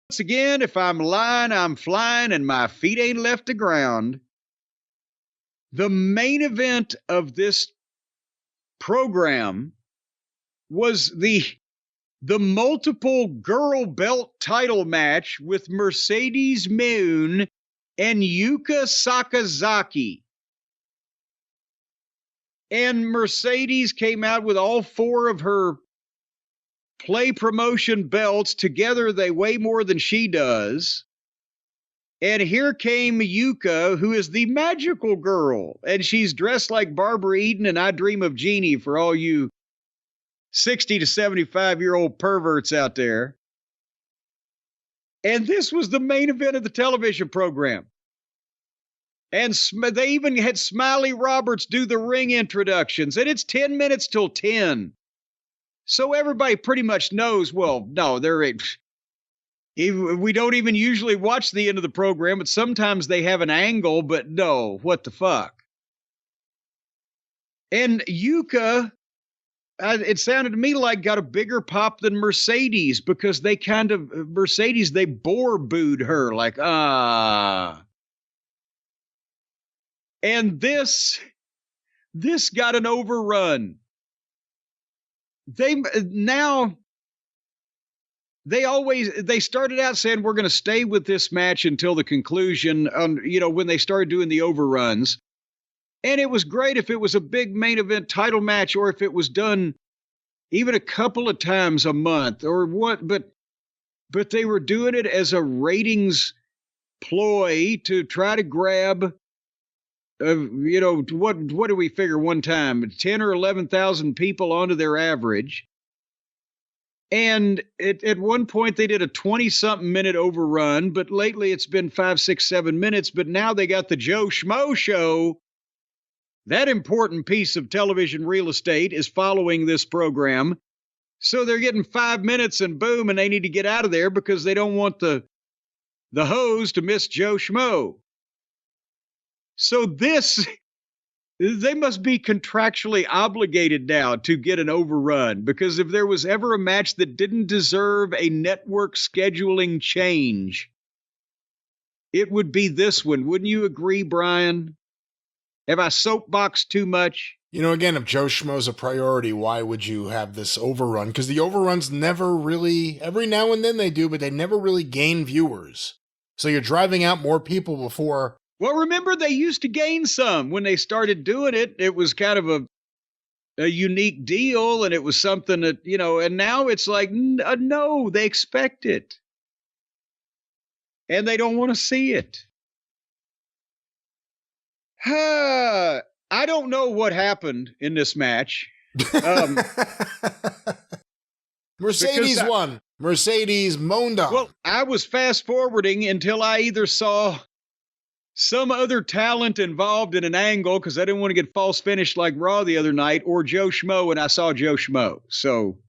Once again, if I'm lying, I'm flying, and my feet ain't left the ground. The main event of this program was the multiple girl belt title match with Mercedes Mone and Yuka Sakazaki. And Mercedes came out with all 4 of her Play Promotion belts. Together, they weigh more than she does. And here came Yuka, who is the magical girl. And she's dressed like Barbara Eden and I Dream of Jeannie for all you 60 to 75-year-old perverts out there. And this was the main event of the television program. And they even had Smiley Roberts do the ring introductions. And it's 10 minutes till 10. So everybody pretty much knows, well, no, we don't even usually watch the end of the program, but sometimes they have an angle, but no, what the fuck? And Yuka, it sounded to me like got a bigger pop than Mercedes because they bore-booed her like, And this got an overrun. They started out saying we're going to stay with this match until the conclusion, when they started doing the overruns. And it was great if it was a big main event title match or if it was done even a couple of times a month or what, but they were doing it as a ratings ploy to try to grab what do we figure one time? 10 or 11,000 people onto their average. And at one point they did a 20-something minute overrun, but lately it's been 5, 6, 7 minutes. But now they got the Joe Schmo show. That important piece of television real estate is following this program. So they're getting 5 minutes and boom, and they need to get out of there because they don't want the hoes to miss Joe Schmo. So they must be contractually obligated now to get an overrun, because if there was ever a match that didn't deserve a network scheduling change, it would be this one. Wouldn't you agree, Brian? Have I soapboxed too much? Again, if Joe Schmo's a priority, why would you have this overrun? Because the overruns never really, every now and then they do, but they never really gain viewers. So you're driving out more people before. Well, remember, they used to gain some when they started doing it. It was kind of a unique deal, and it was something that, and now it's like, no, they expect it. And they don't want to see it. I don't know what happened in this match. Mercedes won. Mercedes moaned on. Well, I was fast forwarding until I either saw some other talent involved in an angle because I didn't want to get false finished like Raw the other night, or Joe Schmo, and I saw Joe Schmo. So,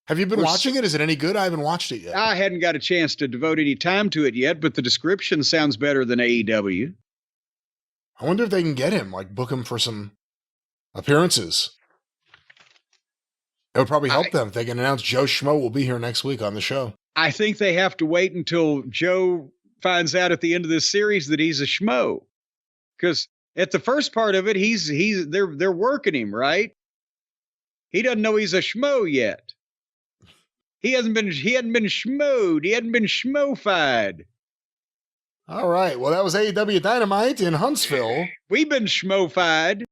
have you been watching it? Is it any good? I haven't watched it yet. I hadn't got a chance to devote any time to it yet, but the description sounds better than AEW. I wonder if they can get him, book him for some appearances. It would probably help them if they can announce Joe Schmo will be here next week on the show. I think they have to wait until Joe finds out at the end of this series that he's a schmo, because at the first part of it, they're working him, right? He doesn't know he's a schmo yet. He hadn't been schmoed. He hadn't been schmofied. All right. Well, that was AEW Dynamite in Huntsville. We've been schmofied.